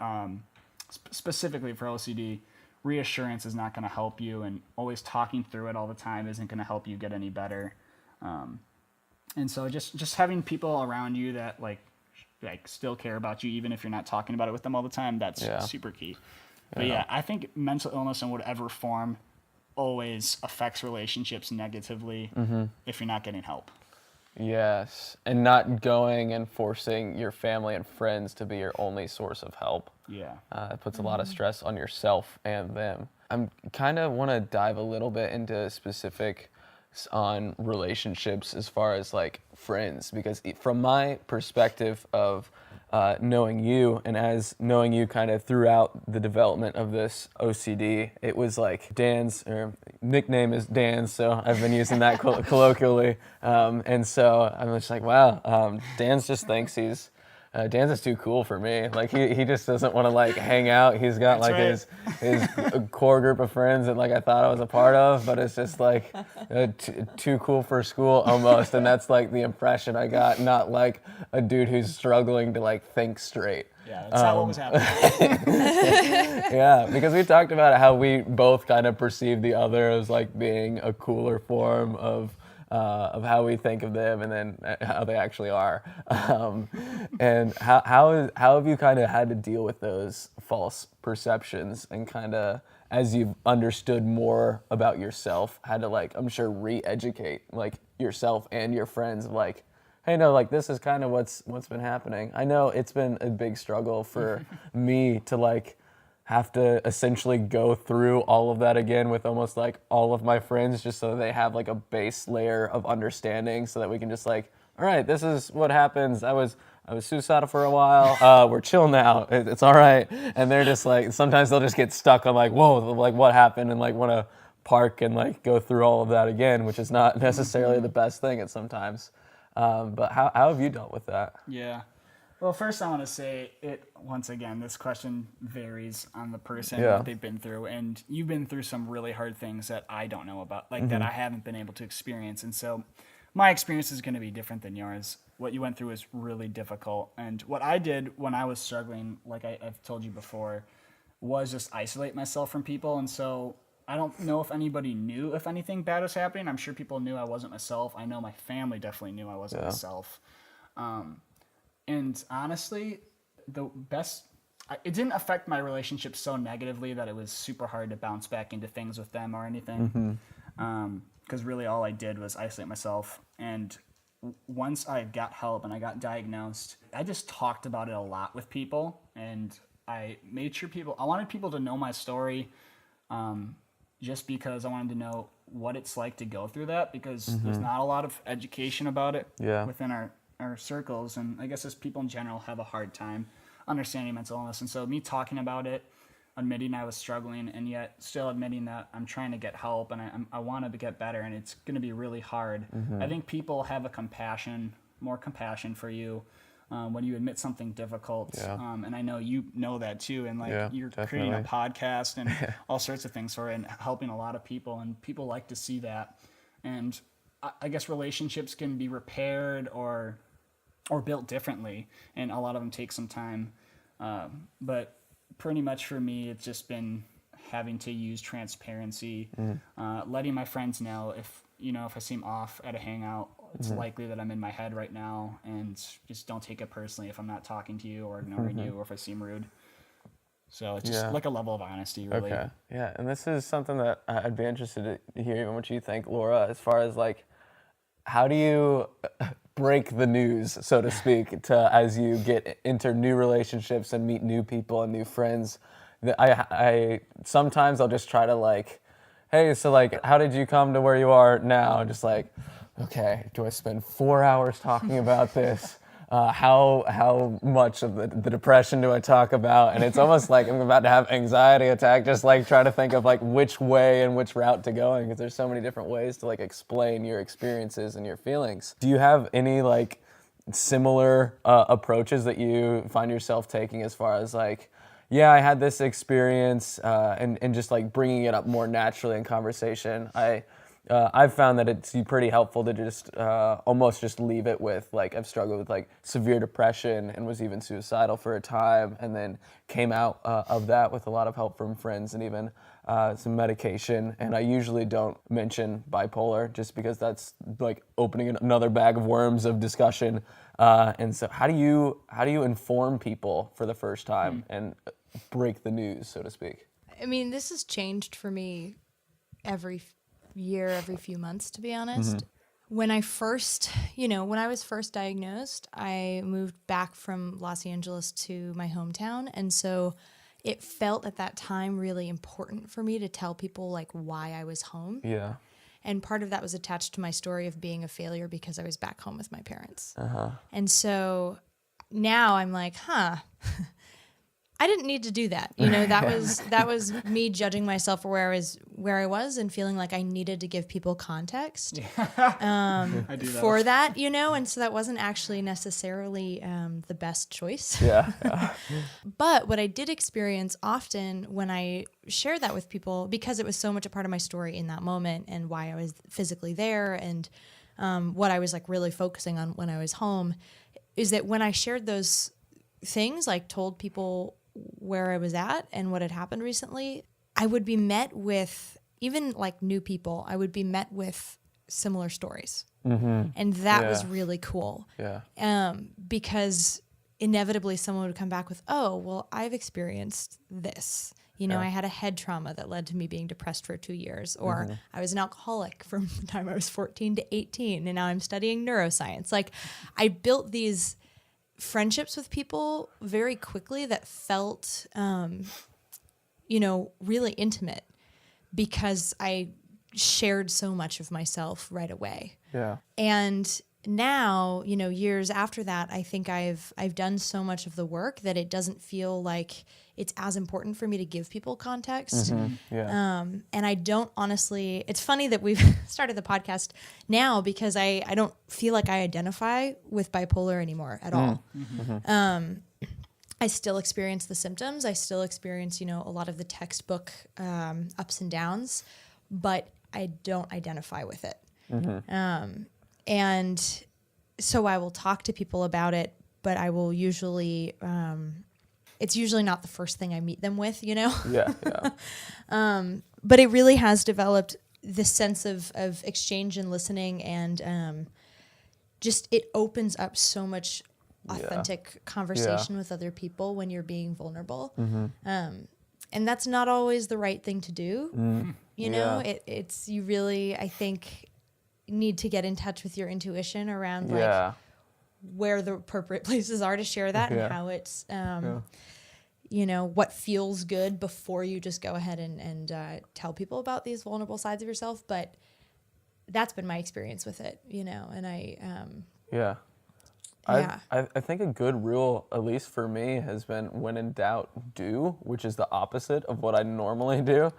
specifically for OCD, reassurance is not going to help you, and always talking through it all the time isn't going to help you get any better. And so just having people around you that like still care about you, even if you're not talking about it with them all the time, that's super key. But yeah, I think mental illness in whatever form always affects relationships negatively if you're not getting help. Yes, and not going and forcing your family and friends to be your only source of help. Yeah. It puts a lot of stress on yourself and them. I'm kind of want to dive a little bit into specifics on relationships as far as like friends, because from my perspective of knowing you, and as knowing you kind of throughout the development of this OCD, it was like Dan's, or nickname is Dan, so I've been using that colloquially. And so I'm just like, wow, Dan's just thinks Dan's is too cool for me. Like he just doesn't want to like hang out. He's got That's like his core group of friends that like I thought I was a part of, but it's just like too cool for school almost. And that's like the impression I got, not like a dude who's struggling to like think straight. Yeah, that's not what was happening. Yeah, because we talked about how we both kind of perceive the other as like being a cooler form of how we think of them, and then how they actually are. And how have you kind of had to deal with those false perceptions, and kind of as you've understood more about yourself, had to like, I'm sure, re-educate like yourself and your friends, like, hey, no, like this is kind of what's been happening. I know it's been a big struggle for me to like have to essentially go through all of that again with almost like all of my friends, just so they have like a base layer of understanding, so that we can just like, all right, this is what happens. I was suicidal for a while. We're chill now. It's all right. And they're just like, sometimes they'll just get stuck on like, whoa, like what happened, and like want to park and like go through all of that again, which is not necessarily the best thing at sometimes. But how have you dealt with that? Yeah. Well, first I want to say once again, this question varies on the person, Yeah. what they've been through. And you've been through some really hard things that I don't know about, like that I haven't been able to experience. And so my experience is going to be different than yours. What you went through is really difficult. And what I did when I was struggling, like I've told you before, was just isolate myself from people. And so I don't know if anybody knew if anything bad was happening. I'm sure people knew I wasn't myself. I know my family definitely knew I wasn't myself. And honestly, it didn't affect my relationship so negatively that it was super hard to bounce back into things with them or anything. Because really all I did was isolate myself. And once I got help and I got diagnosed, I just talked about it a lot with people. And I made sure I wanted people to know my story, just because I wanted to know what it's like to go through that, because there's not a lot of education about it within our circles, and I guess as people in general have a hard time understanding mental illness. And so me talking about it, admitting I was struggling, and yet still admitting that I'm trying to get help and I want to get better, and it's going to be really hard. I think people have more compassion for you when you admit something difficult. And I know you know that too, and like you're creating a podcast and all sorts of things for it, and helping a lot of people, and people like to see that. And I guess relationships can be repaired or built differently, and a lot of them take some time. But pretty much for me, it's just been having to use transparency, letting my friends know if I seem off at a hangout, it's likely that I'm in my head right now, and just don't take it personally if I'm not talking to you or ignoring you or if I seem rude. So it's just like a level of honesty, really. Okay. Yeah, and this is something that I'd be interested to hear what you think, Laura, as far as like, how do you break the news, so to speak, as you get into new relationships and meet new people and new friends? I sometimes I'll just try to like, hey, so like, how did you come to where you are now? And just like, okay, do I spend 4 hours talking about this? How much of the depression do I talk about? And it's almost like I'm about to have anxiety attack, just like trying to think of like which way and which route to go in, because there's so many different ways to like explain your experiences and your feelings. Do you have any like similar approaches that you find yourself taking as far as like, yeah, I had this experience, and just like bringing it up more naturally in conversation? I've found that it's pretty helpful to just almost just leave it with like, I've struggled with like severe depression and was even suicidal for a time, and then came out of that with a lot of help from friends and even some medication. And I usually don't mention bipolar just because that's like opening another bag of worms of discussion. And so how do you inform people for the first time and break the news, so to speak? I mean, this has changed for me every year, every few months, to be honest. When I was first diagnosed, I moved back from Los Angeles to my hometown. And so it felt at that time really important for me to tell people like why I was home. Yeah. And part of that was attached to my story of being a failure because I was back home with my parents. And so now I'm like, I didn't need to do that. That was me judging myself for where I was and feeling like I needed to give people context I do for that, and so that wasn't actually necessarily the best choice. Yeah. But what I did experience often when I shared that with people, because it was so much a part of my story in that moment and why I was physically there and what I was like really focusing on when I was home, is that when I shared those things, like told people where I was at and what had happened recently, I would be met with, even like new people, I would be met with similar stories. And that was really cool. Yeah. Because inevitably someone would come back with, oh, well, I've experienced this. I had a head trauma that led to me being depressed for 2 years, or I was an alcoholic from the time I was 14 to 18, and now I'm studying neuroscience. Like, I built these friendships with people very quickly that felt, really intimate because I shared so much of myself right away. Yeah. And now, years after that, I think I've done so much of the work that it doesn't feel like it's as important for me to give people context. Yeah. And I don't honestly, it's funny that we've started the podcast now because I don't feel like I identify with bipolar anymore at all. I still experience the symptoms. I still experience, a lot of the textbook ups and downs, but I don't identify with it. And so I will talk to people about it, but I will usually, it's usually not the first thing I meet them with, Yeah. But it really has developed this sense of exchange and listening, and just it opens up so much authentic conversation with other people when you're being vulnerable. And that's not always the right thing to do. It's you really, I think, need to get in touch with your intuition around like where the appropriate places are to share that and how it's what feels good before you just go ahead and tell people about these vulnerable sides of yourself. But that's been my experience with it, and I think a good rule, at least for me, has been when in doubt, do, which is the opposite of what I normally do.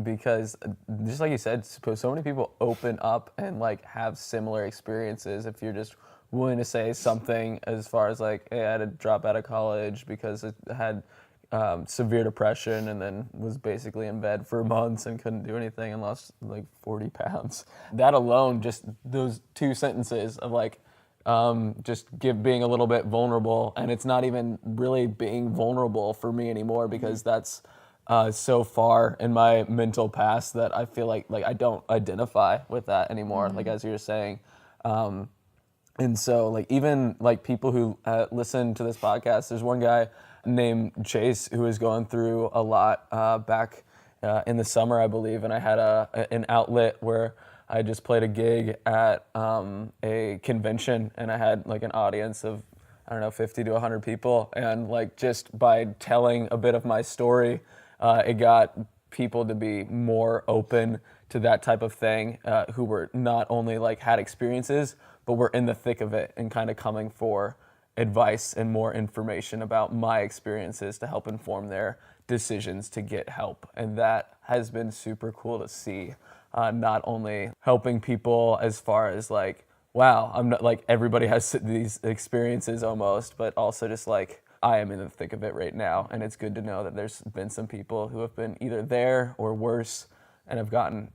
Because just like you said, so many people open up and like have similar experiences. If you're just willing to say something as far as like, hey, I had to drop out of college because I had severe depression and then was basically in bed for months and couldn't do anything and lost like 40 pounds. That alone, just those two sentences of like, being a little bit vulnerable, and it's not even really being vulnerable for me anymore because that's so far in my mental past that I feel like I don't identify with that anymore. Like as you were saying. And so, like, even like people who listen to this podcast, there's one guy named Chase who was going through a lot back in the summer, I believe, and I had an outlet where I just played a gig at a convention, and I had like an audience of, I don't know, 50 to 100 people, and like just by telling a bit of my story, it got people to be more open to that type of thing, who were not only like had experiences, but were in the thick of it and kind of coming for advice and more information about my experiences to help inform their decisions to get help. And that has been super cool to see, not only helping people as far as like, wow, I'm not like everybody has these experiences almost, but also just like I am in the thick of it right now. And it's good to know that there's been some people who have been either there or worse and have gotten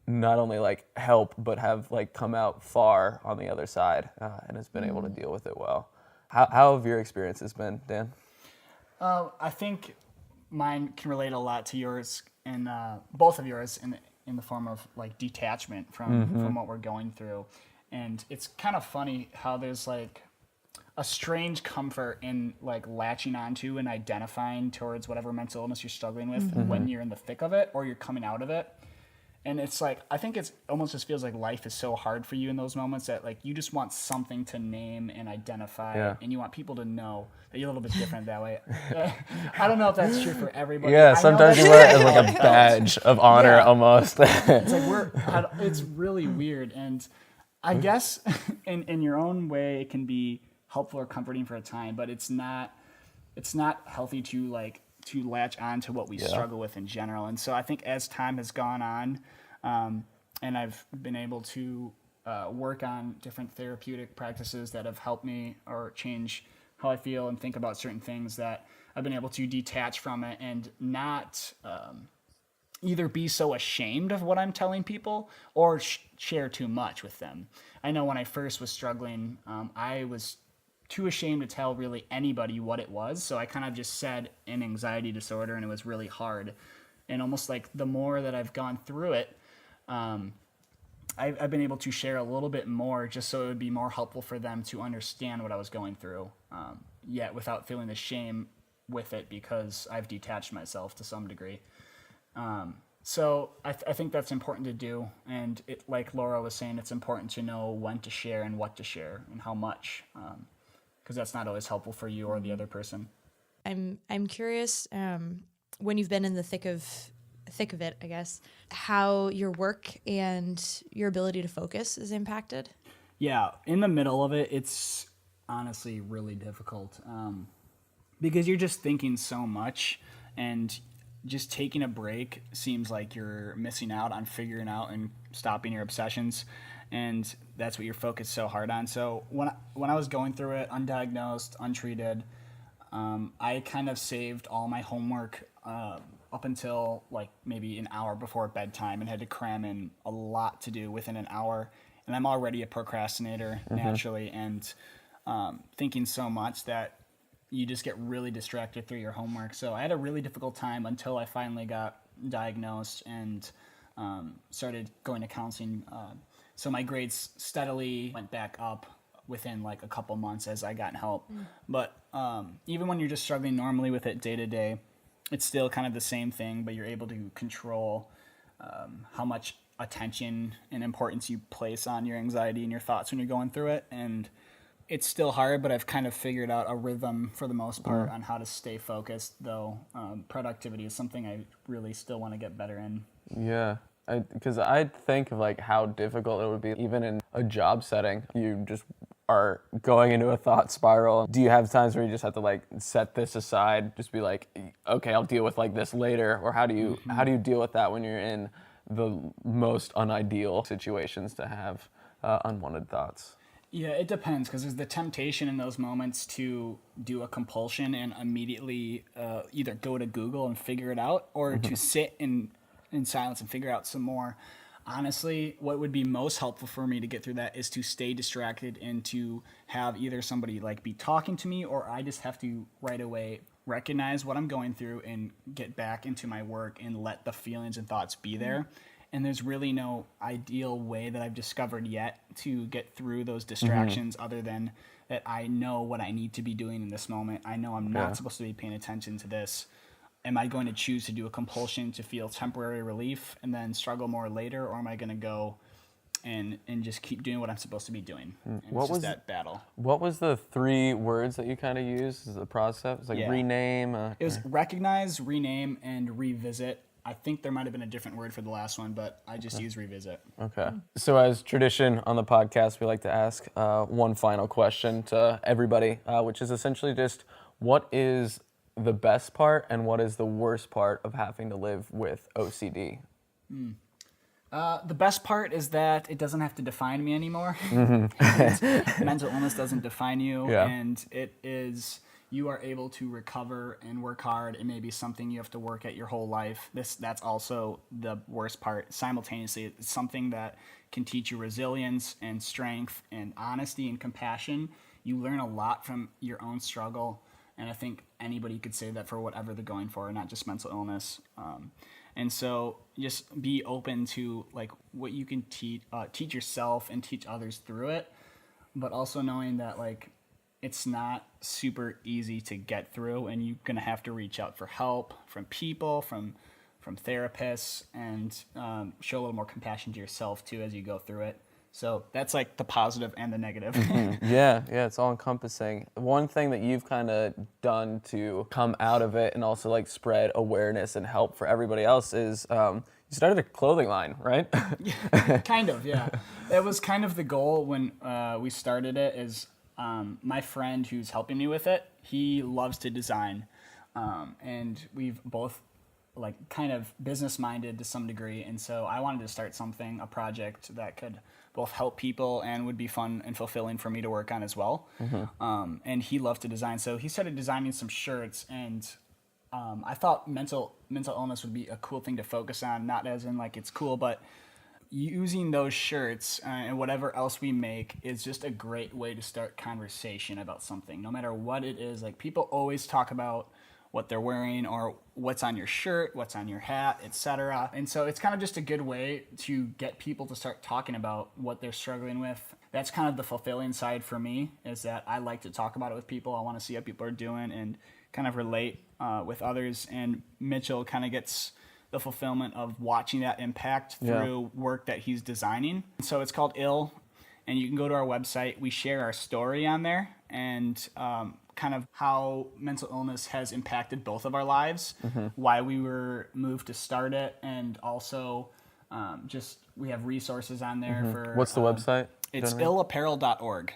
not only like help, but have like come out far on the other side and has been able to deal with it well. How have your experiences been, Dan? I think mine can relate a lot to yours, and both of yours in the form of like detachment from what we're going through. And it's kind of funny how there's like a strange comfort in like latching onto and identifying towards whatever mental illness you're struggling with when you're in the thick of it or you're coming out of it. And it's like, I think it's almost just feels like life is so hard for you in those moments that like you just want something to name and identify, and you want people to know that you're a little bit different that way. I don't know if that's true for everybody. Yeah, sometimes you wear it as like a badge of honor almost. It's like it's really weird. And I guess in your own way, it can be helpful or comforting for a time, but it's not healthy to latch on to what we struggle with in general. And so I think as time has gone on, and I've been able to work on different therapeutic practices that have helped me or change how I feel and think about certain things, that I've been able to detach from it and not either be so ashamed of what I'm telling people or share too much with them. I know when I first was struggling, I was too ashamed to tell really anybody what it was. So I kind of just said an anxiety disorder, and it was really hard. And almost like the more that I've gone through it, I've been able to share a little bit more just so it would be more helpful for them to understand what I was going through, yet without feeling the shame with it because I've detached myself to some degree. So I think that's important to do. And it, like Laura was saying, it's important to know when to share and what to share and how much. Because that's not always helpful for you or the other person. I'm curious, when you've been in the thick of it, I guess, how your work and your ability to focus is impacted. Yeah, in the middle of it, it's honestly really difficult because you're just thinking so much, and just taking a break seems like you're missing out on figuring out and stopping your obsessions. And that's what you're focused so hard on. So when I was going through it, undiagnosed, untreated, I kind of saved all my homework up until like maybe an hour before bedtime and had to cram in a lot to do within an hour. And I'm already a procrastinator naturally, and thinking so much that you just get really distracted through your homework. So I had a really difficult time until I finally got diagnosed and started going to counseling. So my grades steadily went back up within like a couple months as I got help. But even when you're just struggling normally with it day to day, it's still kind of the same thing, but you're able to control how much attention and importance you place on your anxiety and your thoughts when you're going through it. And it's still hard, but I've kind of figured out a rhythm for the most part on how to stay focused, though productivity is something I really still want to get better in. Yeah. Because I think of like how difficult it would be even in a job setting. You just are going into a thought spiral. Do you have times where you just have to like set this aside, just be like, okay, I'll deal with like this later? Or how do you deal with that when you're in the most unideal situations to have unwanted thoughts? Yeah, it depends, because there's the temptation in those moments to do a compulsion and immediately either go to Google and figure it out, or to sit in silence and figure out some more. Honestly, what would be most helpful for me to get through that is to stay distracted and to have either somebody like be talking to me, or I just have to right away recognize what I'm going through and get back into my work and let the feelings and thoughts be there. And there's really no ideal way that I've discovered yet to get through those distractions other than that I know what I need to be doing in this moment. I know I'm not supposed to be paying attention to this. Am I going to choose to do a compulsion to feel temporary relief and then struggle more later? Or am I going to go and just keep doing what I'm supposed to be doing? And What it's just was that battle. What was the 3 words that you kind of used as the process? It's like rename. It was recognize, rename, and revisit. I think there might have been a different word for the last one, but I just use revisit. Okay. So as tradition on the podcast, we like to ask one final question to everybody, which is essentially just what is the best part and what is the worst part of having to live with OCD? The best part is that it doesn't have to define me anymore. Mental illness doesn't define you, and it is, you are able to recover and work hard. It may be something you have to work at your whole life. That's also the worst part. Simultaneously, it's something that can teach you resilience and strength and honesty and compassion. You learn a lot from your own struggle, and I think anybody could say that for whatever they're going for, not just mental illness. And so just be open to like what you can teach yourself and teach others through it, but also knowing that like it's not super easy to get through, and you're gonna have to reach out for help from people, from therapists, and show a little more compassion to yourself too as you go through it. So that's like the positive and the negative. Yeah, it's all encompassing. One thing that you've kind of done to come out of it and also like spread awareness and help for everybody else is you started a clothing line, right? Kind of, yeah. That was kind of the goal when we started it. Is my friend who's helping me with it, he loves to design, and we've both like kind of business minded to some degree, and so I wanted to start something, a project that could both help people and would be fun and fulfilling for me to work on as well. And he loved to design, so he started designing some shirts, and I thought mental illness would be a cool thing to focus on, not as in like it's cool, but using those shirts and whatever else we make is just a great way to start conversation about something, no matter what it is. Like people always talk about what they're wearing or what's on your shirt, what's on your hat, etc. And so it's kind of just a good way to get people to start talking about what they're struggling with. That's kind of the fulfilling side for me, is that I like to talk about it with people. I want to see how people are doing and kind of relate with others. And Mitchell kind of gets the fulfillment of watching that impact through work that he's designing. So it's called ILL, and you can go to our website. We share our story on there, and kind of how mental illness has impacted both of our lives, why we were moved to start it, and also just we have resources on there for... What's the website? It's illapparel.org.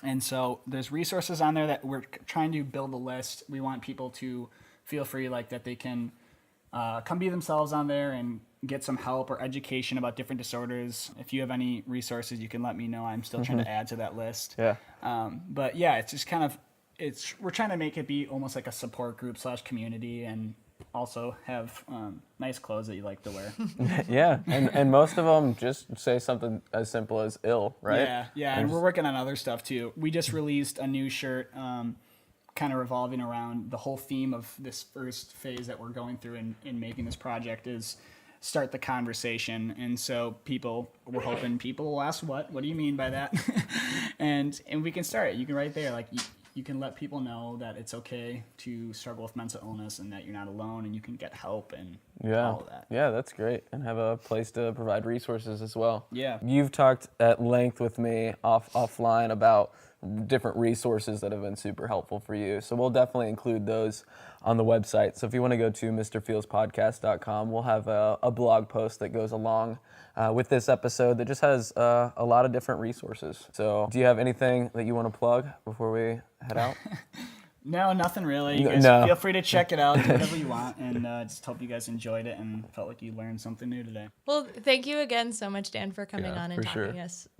And so there's resources on there that we're trying to build a list. We want people to feel free like that they can come be themselves on there and get some help or education about different disorders. If you have any resources, you can let me know. I'm still trying to add to that list. But yeah, it's just kind of, we're trying to make it be almost like a support group / community, and also have nice clothes that you like to wear. And most of them just say something as simple as ill, right? Yeah, and we're working on other stuff too. We just released a new shirt kind of revolving around the whole theme of this first phase that we're going through in making this project is start the conversation. And so we're hoping people will ask, what do you mean by that? and we can start it. You can right there, like you can let people know that it's okay to struggle with mental illness and that you're not alone, and you can get help and all of that. Yeah, that's great. And have a place to provide resources as well. Yeah. You've talked at length with me offline about different resources that have been super helpful for you. So we'll definitely include those on the website. So if you want to go to mrfeelspodcast.com, we'll have a blog post that goes along with this episode that just has a lot of different resources. So do you have anything that you want to plug before we head out? No, nothing really. You guys feel free to check it out, do whatever you want, and just hope you guys enjoyed it and felt like you learned something new today. Well, thank you again so much, Dan, for coming on and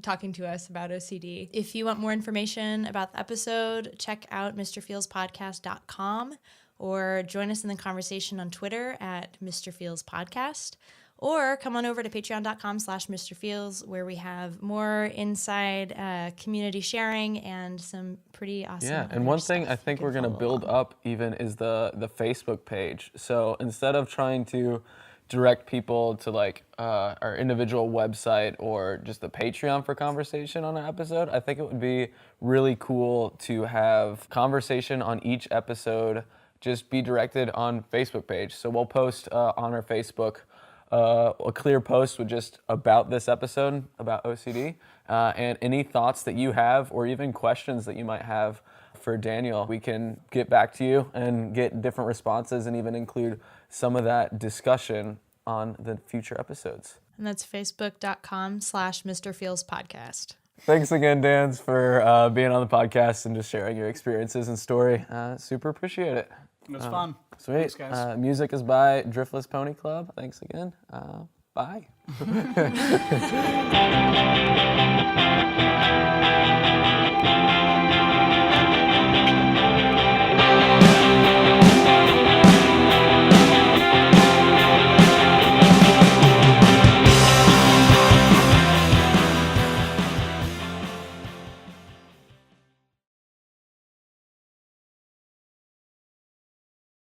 talking to us about OCD. If you want more information about the episode, check out mrfeelspodcast.com or join us in the conversation on Twitter at Mr. Feels Podcast, or come on over to patreon.com/Mr. Feels, where we have more inside community sharing and some pretty awesome Yeah, other and one thing stuff I you think can we're going to follow build along. up even is the Facebook page. So instead of trying to direct people to like our individual website or just the Patreon for conversation on an episode, I think it would be really cool to have conversation on each episode just be directed on Facebook page. So we'll post on our Facebook a clear post with just about this episode, about OCD, and any thoughts that you have or even questions that you might have for Daniel. We can get back to you and get different responses and even include some of that discussion on the future episodes. And that's facebook.com/Mr. Feels podcast. Thanks again, Dans, for being on the podcast and just sharing your experiences and story. Super appreciate it. It was fun. Sweet. Thanks, guys. Music is by Driftless Pony Club. Thanks again. Bye.